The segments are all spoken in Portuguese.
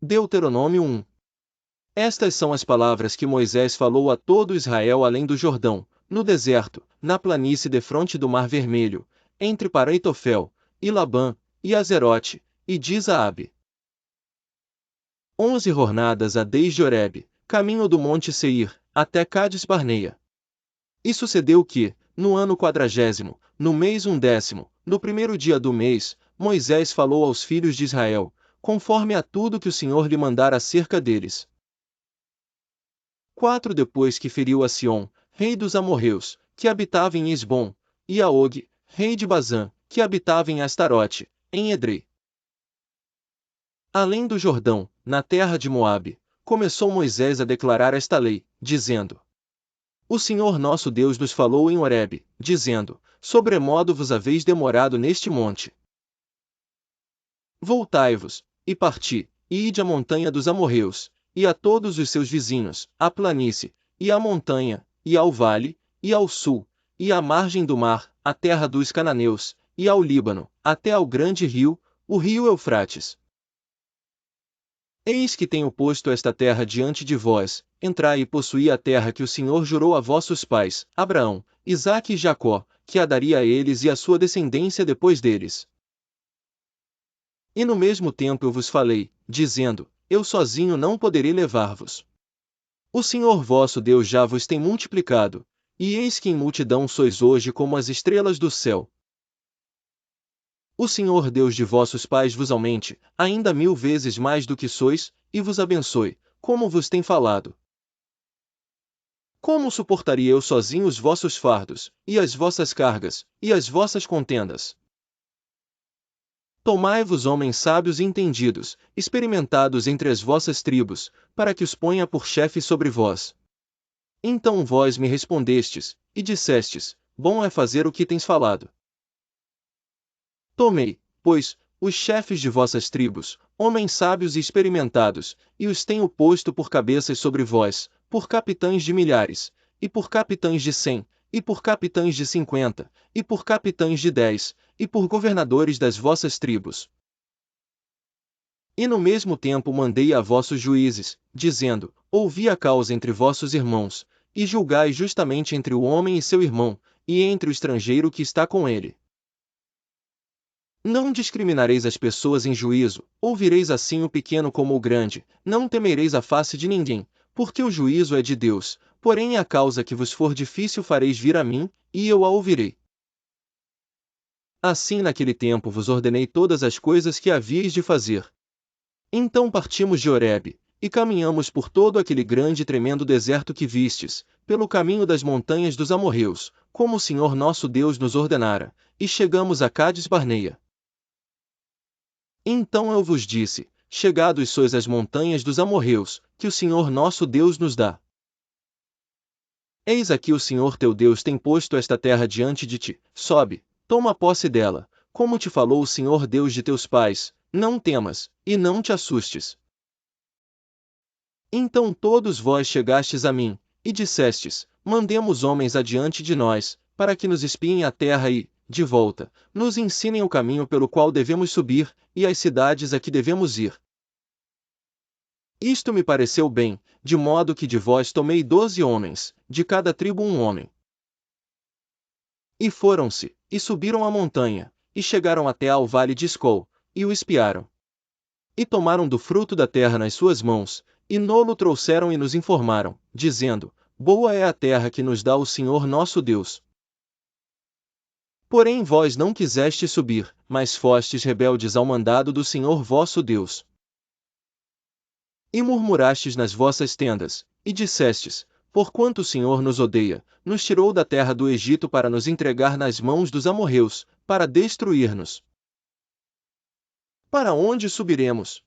Deuteronômio 1. Estas são as palavras que Moisés falou a todo Israel além do Jordão, no deserto, na planície defronte do Mar Vermelho, entre Paraitofel, e Labã, e Azerote, e Dizaabe. 11 jornadas a desde Horebe, caminho do monte Seir, até Cádiz-Barneia. E sucedeu que, no ano 40º, no mês 10º, no primeiro dia do mês, Moisés falou aos filhos de Israel, conforme a tudo que o Senhor lhe mandara acerca deles. 4 Depois que feriu a Sion, rei dos amorreus, que habitava em Esbom, e a Og, rei de Bazã, que habitava em Astarote, em Edrei. Além do Jordão, na terra de Moabe, começou Moisés a declarar esta lei, dizendo: O Senhor nosso Deus nos falou em Horebe, dizendo: Sobremodo vos haveis demorado neste monte. Voltai-vos, e parti, e ide à montanha dos amorreus, e a todos os seus vizinhos, à planície, e à montanha, e ao vale, e ao sul, e à margem do mar, à terra dos cananeus, e ao Líbano, até ao grande rio, o rio Eufrates. Eis que tenho posto esta terra diante de vós, entrai e possuí a terra que o Senhor jurou a vossos pais, Abraão, Isaque e Jacó, que a daria a eles e à sua descendência depois deles. E no mesmo tempo eu vos falei, dizendo: Eu sozinho não poderei levar-vos. O Senhor vosso Deus já vos tem multiplicado, e eis que em multidão sois hoje como as estrelas do céu. O Senhor Deus de vossos pais vos aumente, ainda 1000 vezes mais do que sois, e vos abençoe, como vos tem falado. Como suportaria eu sozinho os vossos fardos, e as vossas cargas, e as vossas contendas? Tomai-vos homens sábios e entendidos, experimentados entre as vossas tribos, para que os ponha por chefes sobre vós. Então vós me respondestes, e dissestes: Bom é fazer o que tens falado. Tomei, pois, os chefes de vossas tribos, homens sábios e experimentados, e os tenho posto por cabeças sobre vós, por capitães de milhares, e por capitães de 100, e por capitães de 50, e por capitães de 10, e por governadores das vossas tribos. E no mesmo tempo mandei a vossos juízes, dizendo: Ouvi a causa entre vossos irmãos, e julgai justamente entre o homem e seu irmão, e entre o estrangeiro que está com ele. Não discriminareis as pessoas em juízo, ouvireis assim o pequeno como o grande, não temereis a face de ninguém, porque o juízo é de Deus, porém a causa que vos for difícil fareis vir a mim, e eu a ouvirei. Assim naquele tempo vos ordenei todas as coisas que havíeis de fazer. Então partimos de Horebe, e caminhamos por todo aquele grande e tremendo deserto que vistes, pelo caminho das montanhas dos amorreus, como o Senhor nosso Deus nos ordenara, e chegamos a Cádiz-Barneia. Então eu vos disse: Chegados sois às montanhas dos amorreus, que o Senhor nosso Deus nos dá. Eis aqui o Senhor teu Deus tem posto esta terra diante de ti, sobe, toma posse dela, como te falou o Senhor Deus de teus pais, não temas, e não te assustes. Então todos vós chegastes a mim, e dissestes: Mandemos homens adiante de nós, para que nos espiem a terra e, de volta, nos ensinem o caminho pelo qual devemos subir, e as cidades a que devemos ir. Isto me pareceu bem, de modo que de vós tomei 12 homens, de cada tribo um homem. E foram-se, e subiram a montanha, e chegaram até ao vale de Escol, e o espiaram. E tomaram do fruto da terra nas suas mãos, e nolo trouxeram e nos informaram, dizendo: Boa é a terra que nos dá o Senhor nosso Deus. Porém vós não quisestes subir, mas fostes rebeldes ao mandado do Senhor vosso Deus. E murmurastes nas vossas tendas, e dissestes: Porquanto o Senhor nos odeia, nos tirou da terra do Egito para nos entregar nas mãos dos amorreus, para destruir-nos. Para onde subiremos?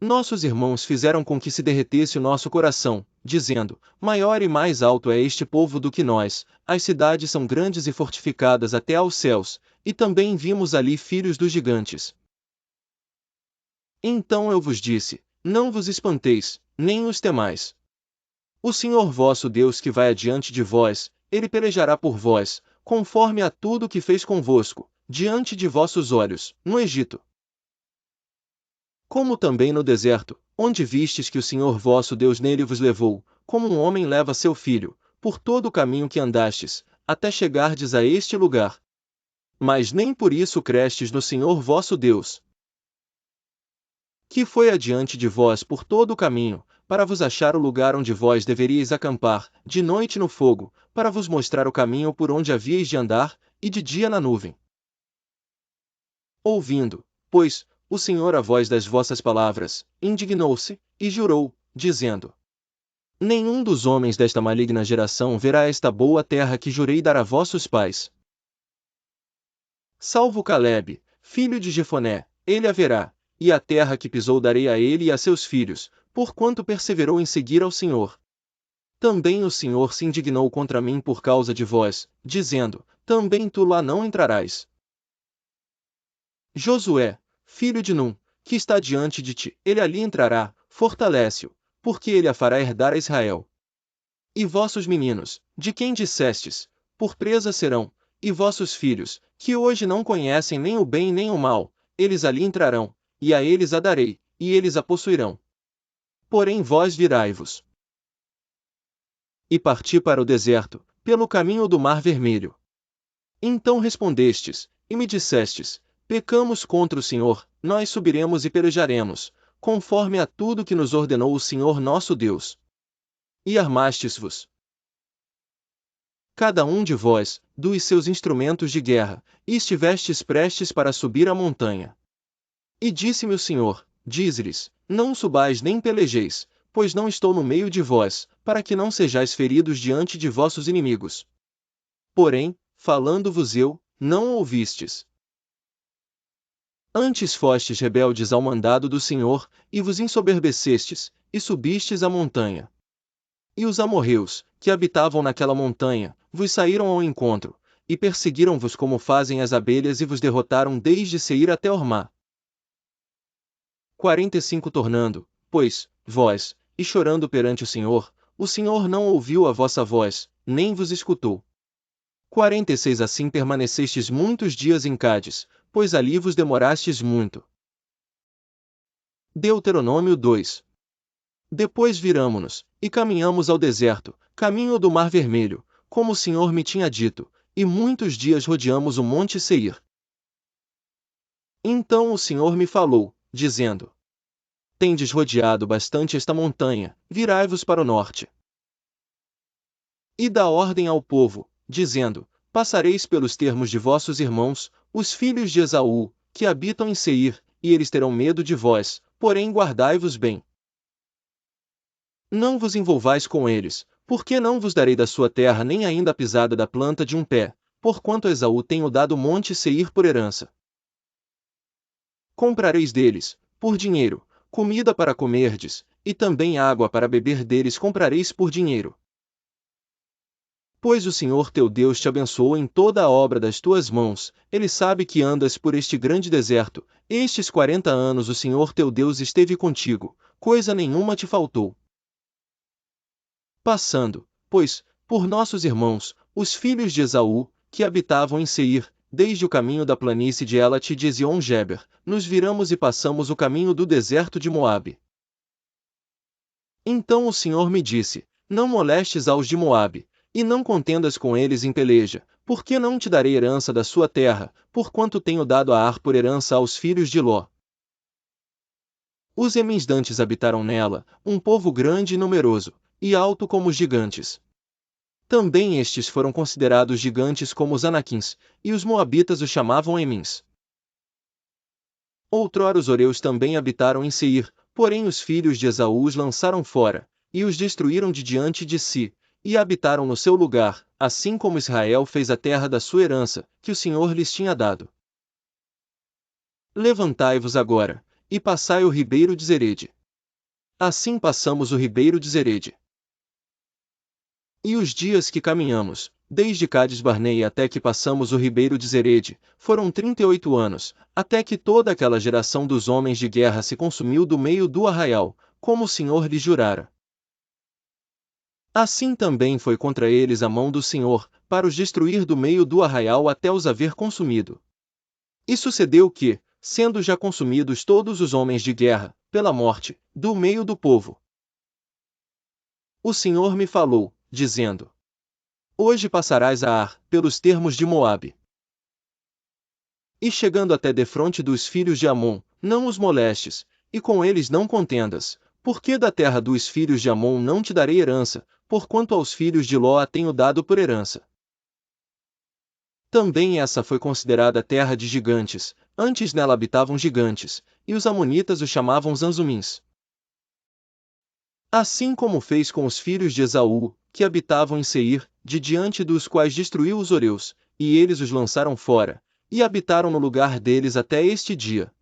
Nossos irmãos fizeram com que se derretesse o nosso coração, dizendo: Maior e mais alto é este povo do que nós, as cidades são grandes e fortificadas até aos céus, e também vimos ali filhos dos gigantes. Então eu vos disse: Não vos espanteis, nem os temais. O Senhor vosso Deus que vai adiante de vós, ele pelejará por vós, conforme a tudo que fez convosco, diante de vossos olhos, no Egito. Como também no deserto, onde vistes que o Senhor vosso Deus nele vos levou, como um homem leva seu filho, por todo o caminho que andastes, até chegardes a este lugar. Mas nem por isso crestes no Senhor vosso Deus, que foi adiante de vós por todo o caminho, para vos achar o lugar onde vós deveríeis acampar, de noite no fogo, para vos mostrar o caminho por onde havíeis de andar, e de dia na nuvem. Ouvindo, pois, o Senhor a voz das vossas palavras, indignou-se, e jurou, dizendo: Nenhum dos homens desta maligna geração verá esta boa terra que jurei dar a vossos pais. Salvo Calebe, filho de Jefoné, ele a verá, e a terra que pisou darei a ele e a seus filhos, porquanto perseverou em seguir ao Senhor. Também o Senhor se indignou contra mim por causa de vós, dizendo: Também tu lá não entrarás. Josué, filho de Num, que está diante de ti, ele ali entrará, fortalece-o, porque ele a fará herdar a Israel. E vossos meninos, de quem dissestes, por presa serão, e vossos filhos, que hoje não conhecem nem o bem nem o mal, eles ali entrarão, e a eles a darei, e eles a possuirão. Porém vós virai-vos e parti para o deserto, pelo caminho do Mar Vermelho. Então respondestes, e me dissestes: Pecamos contra o Senhor, nós subiremos e pelejaremos, conforme a tudo que nos ordenou o Senhor nosso Deus. E armastes-vos, cada um de vós, dos seus instrumentos de guerra, e estivestes prestes para subir a montanha. E disse-me o Senhor: Dize-lhes: Não subais nem pelejeis, pois não estou no meio de vós, para que não sejais feridos diante de vossos inimigos. Porém, falando-vos eu, não ouvistes. Antes fostes rebeldes ao mandado do Senhor, e vos ensoberbecestes, e subistes a montanha. E os amorreus, que habitavam naquela montanha, vos saíram ao encontro, e perseguiram-vos como fazem as abelhas e vos derrotaram desde Seir até Hormá. 45 Tornando, pois, vós, e chorando perante o Senhor não ouviu a vossa voz, nem vos escutou. 46 Assim permanecestes muitos dias em Cádiz, pois ali vos demorastes muito. Deuteronômio 2. Depois viramo-nos, e caminhamos ao deserto, caminho do Mar Vermelho, como o Senhor me tinha dito, e muitos dias rodeamos o monte Seir. Então o Senhor me falou, dizendo: Tendes rodeado bastante esta montanha, virai-vos para o norte. E dá ordem ao povo, dizendo: Passareis pelos termos de vossos irmãos, os filhos de Esaú, que habitam em Seir, e eles terão medo de vós, porém guardai-vos bem. Não vos envolvais com eles, porque não vos darei da sua terra nem ainda a pisada da planta de um pé, porquanto Esaú tenho dado o monte Seir por herança. Comprareis deles, por dinheiro, comida para comerdes, e também água para beber deles comprareis por dinheiro. Pois o Senhor teu Deus te abençoou em toda a obra das tuas mãos, ele sabe que andas por este grande deserto, estes 40 anos o Senhor teu Deus esteve contigo, coisa nenhuma te faltou. Passando, pois, por nossos irmãos, os filhos de Esaú, que habitavam em Seir, desde o caminho da planície de Elat e de Ezion-Geber, nos viramos e passamos o caminho do deserto de Moabe. Então o Senhor me disse: Não molestes aos de Moabe, e não contendas com eles em peleja, porque não te darei herança da sua terra, porquanto tenho dado a Ar por herança aos filhos de Ló. Os emisdantes habitaram nela, um povo grande e numeroso, e alto como os gigantes. Também estes foram considerados gigantes como os anaquins, e os moabitas os chamavam Emins. Outrora os horeus também habitaram em Seir, porém os filhos de Esaú os lançaram fora, e os destruíram de diante de si, e habitaram no seu lugar, assim como Israel fez a terra da sua herança, que o Senhor lhes tinha dado. Levantai-vos agora, e passai o ribeiro de Zerede. Assim passamos o ribeiro de Zerede. E os dias que caminhamos, desde Cádiz-Barneia até que passamos o ribeiro de Zerede, foram 38 anos, até que toda aquela geração dos homens de guerra se consumiu do meio do arraial, como o Senhor lhe jurara. Assim também foi contra eles a mão do Senhor, para os destruir do meio do arraial até os haver consumido. E sucedeu que, sendo já consumidos todos os homens de guerra, pela morte, do meio do povo. O Senhor me falou, dizendo: Hoje passarás a Ar, pelos termos de Moabe. E chegando até defronte dos filhos de Amon, não os molestes, e com eles não contendas, porque da terra dos filhos de Amon não te darei herança, porquanto aos filhos de Ló a tenho dado por herança. Também essa foi considerada terra de gigantes, antes nela habitavam gigantes, e os amonitas os chamavam Zanzumins. Assim como fez com os filhos de Esaú, que habitavam em Seir, de diante dos quais destruiu os Oreus, e eles os lançaram fora, e habitaram no lugar deles até este dia.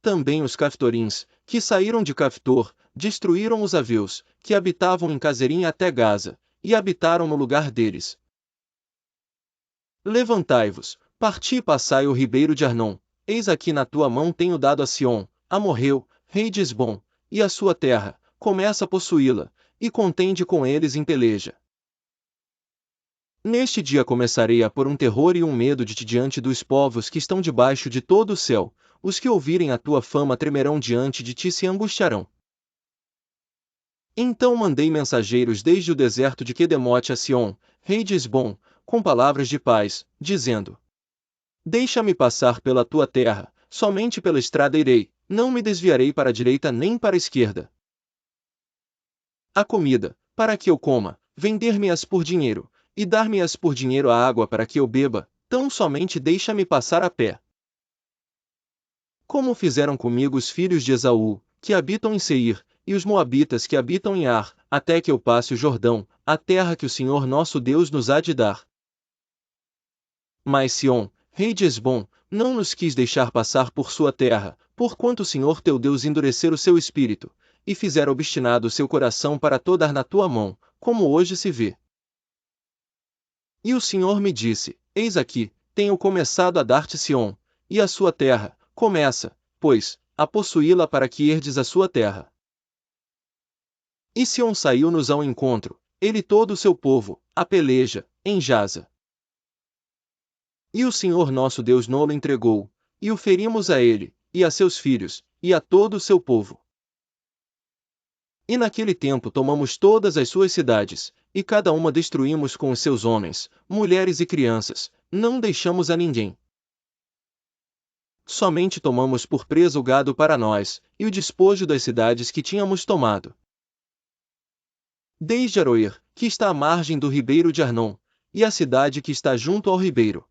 Também os Caftorins, que saíram de Caftor, destruíram os Aveus, que habitavam em Cazerim até Gaza, e habitaram no lugar deles. Levantai-vos, parti e passai o ribeiro de Arnon, eis aqui na tua mão tenho dado a Sion, Amorreu, rei de Esbom, e a sua terra, começa a possuí-la, e contende com eles em peleja. Neste dia começarei a pôr um terror e um medo de ti diante dos povos que estão debaixo de todo o céu, os que ouvirem a tua fama tremerão diante de ti e se angustiarão. Então mandei mensageiros desde o deserto de Quedemote a Sion, rei de Esbom, com palavras de paz, dizendo: Deixa-me passar pela tua terra, somente pela estrada irei, não me desviarei para a direita nem para a esquerda. A comida, para que eu coma, vender-me-as por dinheiro, e dar-me-as por dinheiro a água para que eu beba, tão somente deixa-me passar a pé. Como fizeram comigo os filhos de Esaú, que habitam em Seir, e os moabitas que habitam em Ar, até que eu passe o Jordão, a terra que o Senhor nosso Deus nos há de dar. Mas Sion, rei de Esbom, não nos quis deixar passar por sua terra, porquanto o Senhor teu Deus endurecer o seu espírito, e fizera obstinado o seu coração para todar na tua mão, como hoje se vê. E o Senhor me disse: Eis aqui, tenho começado a dar-te Sion, e a sua terra, começa, pois, a possuí-la para que herdes a sua terra. E Sion saiu-nos ao encontro, ele todo o seu povo, a peleja, em Jaza. E o Senhor nosso Deus no-lo entregou, e o ferimos a ele, e a seus filhos, e a todo o seu povo. E naquele tempo tomamos todas as suas cidades, e cada uma destruímos com os seus homens, mulheres e crianças, não deixamos a ninguém. Somente tomamos por presa o gado para nós, e o despojo das cidades que tínhamos tomado. Desde Aroer, que está à margem do ribeiro de Arnon, e a cidade que está junto ao ribeiro.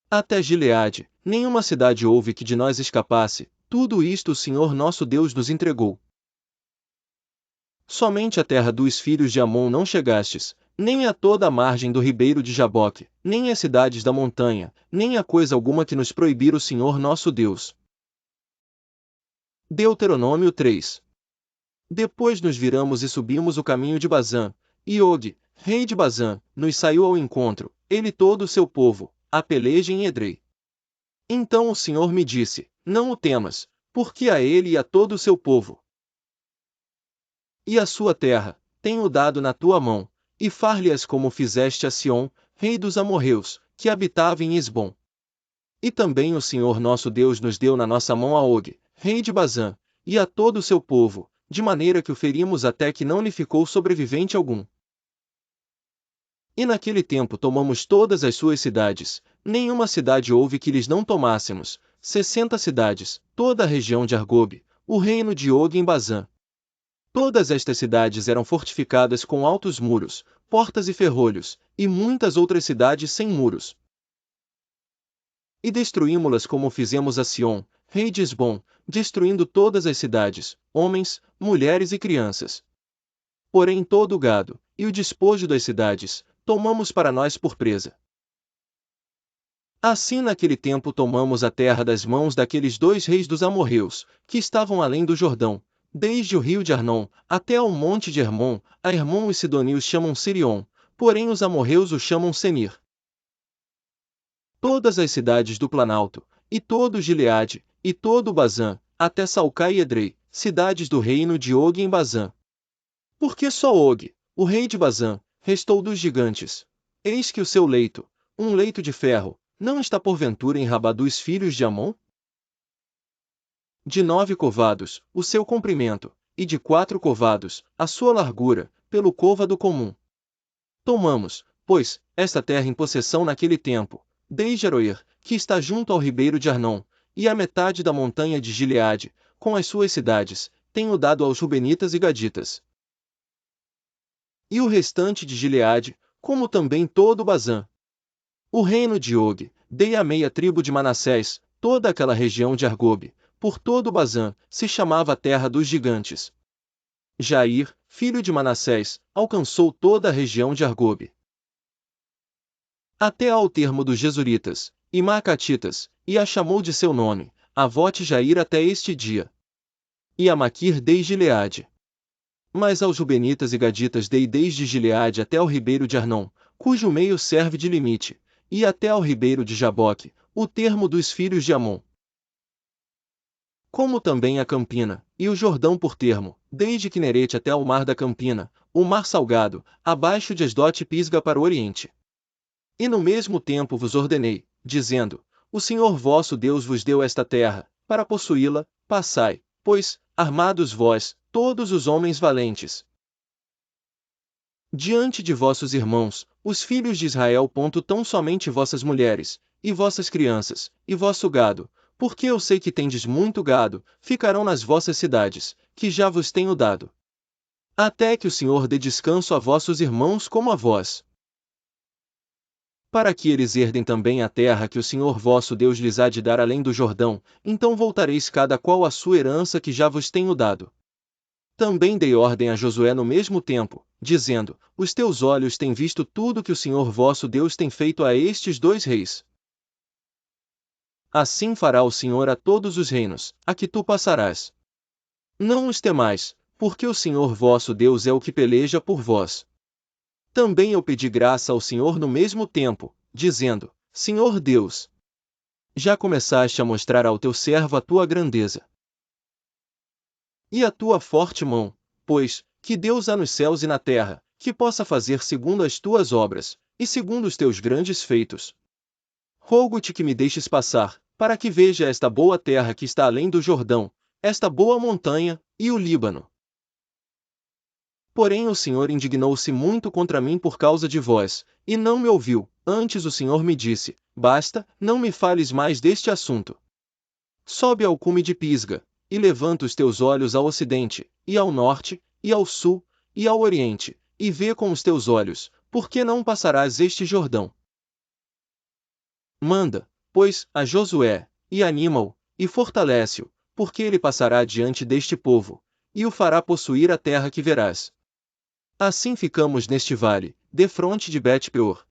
Até Gileade, nenhuma cidade houve que de nós escapasse, tudo isto o Senhor nosso Deus nos entregou. Somente a terra dos filhos de Amon não chegastes, nem a toda a margem do ribeiro de Jaboque, nem as cidades da montanha, nem a coisa alguma que nos proibira o Senhor nosso Deus. Deuteronômio 3. Depois nos viramos e subimos o caminho de Bazã, e Og, rei de Bazã, nos saiu ao encontro, ele e todo o seu povo, a peleja em Edrei. Então o Senhor me disse: Não o temas, porque a ele e a todo o seu povo e a sua terra, tenho dado na tua mão, e far-lhe-as como fizeste a Sion, rei dos amorreus, que habitava em Esbom. E também o Senhor nosso Deus nos deu na nossa mão a Og, rei de Bazã, e a todo o seu povo, de maneira que o ferimos até que não lhe ficou sobrevivente algum. E naquele tempo tomamos todas as suas cidades, nenhuma cidade houve que lhes não tomássemos, 60 cidades, toda a região de Argobe, o reino de Og em Bazã. Todas estas cidades eram fortificadas com altos muros, portas e ferrolhos, e muitas outras cidades sem muros. E destruímo-las como fizemos a Sion, rei de Esbom, destruindo todas as cidades, homens, mulheres e crianças. Porém todo o gado, e o despojo das cidades, tomamos para nós por presa. Assim naquele tempo tomamos a terra das mãos daqueles dois reis dos amorreus, que estavam além do Jordão, desde o rio de Arnon, até ao monte de Hermon. A Hermon os sidonios chamam Sirion, porém os amorreus o chamam Senir. Todas as cidades do Planalto, e todo o Gileade, e todo o Bazã, até Salcá e Edrei, cidades do reino de Og em Bazã. Porque só Og, o rei de Bazã, restou dos gigantes. Eis que o seu leito, um leito de ferro, não está porventura em Rabá dos filhos de Amon? De 9 covados, o seu comprimento, e de 4 covados, a sua largura, pelo côvado comum. Tomamos, pois, esta terra em possessão naquele tempo, desde Aroer, que está junto ao ribeiro de Arnon, e a metade da montanha de Gileade, com as suas cidades, tenho dado aos Rubenitas e Gaditas. E o restante de Gileade, como também todo Bazã. O reino de Og, dei à meia tribo de Manassés, toda aquela região de Argobe, por todo Bazã, se chamava a terra dos gigantes. Jair, filho de Manassés, alcançou toda a região de Argobe, até ao termo dos Jesuritas, e Maacatitas, e a chamou de seu nome, Avote Jair até este dia. E a Maquir dei Gileade. Mas aos Rubenitas e Gaditas dei desde Gileade até ao ribeiro de Arnon, cujo meio serve de limite, e até ao ribeiro de Jaboque, o termo dos filhos de Amon. Como também a Campina, e o Jordão por termo, desde Quinerete até ao mar da Campina, o mar salgado, abaixo de Asdote e Pisga para o oriente. E no mesmo tempo vos ordenei, dizendo: O Senhor vosso Deus vos deu esta terra, para possuí-la, passai, pois, armados vós, todos os homens valentes, diante de vossos irmãos, os filhos de Israel. Tão somente vossas mulheres, e vossas crianças, e vosso gado, porque eu sei que tendes muito gado, ficarão nas vossas cidades, que já vos tenho dado. Até que o Senhor dê descanso a vossos irmãos como a vós, para que eles herdem também a terra que o Senhor vosso Deus lhes há de dar além do Jordão, então voltareis cada qual à sua herança que já vos tenho dado. Também dei ordem a Josué no mesmo tempo, dizendo: Os teus olhos têm visto tudo que o Senhor vosso Deus tem feito a estes 2 reis. Assim fará o Senhor a todos os reinos, a que tu passarás. Não os temais, porque o Senhor vosso Deus é o que peleja por vós. Também eu pedi graça ao Senhor no mesmo tempo, dizendo: Senhor Deus, já começaste a mostrar ao teu servo a tua grandeza e a tua forte mão, pois, que Deus há nos céus e na terra, que possa fazer segundo as tuas obras, e segundo os teus grandes feitos. Rogo-te que me deixes passar, para que veja esta boa terra que está além do Jordão, esta boa montanha, e o Líbano. Porém o Senhor indignou-se muito contra mim por causa de vós, e não me ouviu. Antes o Senhor me disse: Basta, não me fales mais deste assunto. Sobe ao cume de Pisga, e levanta os teus olhos ao ocidente, e ao norte, e ao sul, e ao oriente, e vê com os teus olhos, porque não passarás este Jordão. Manda, pois, a Josué, e anima-o, e fortalece-o, porque ele passará diante deste povo, e o fará possuir a terra que verás. Assim ficamos neste vale, defronte de Bet-peor,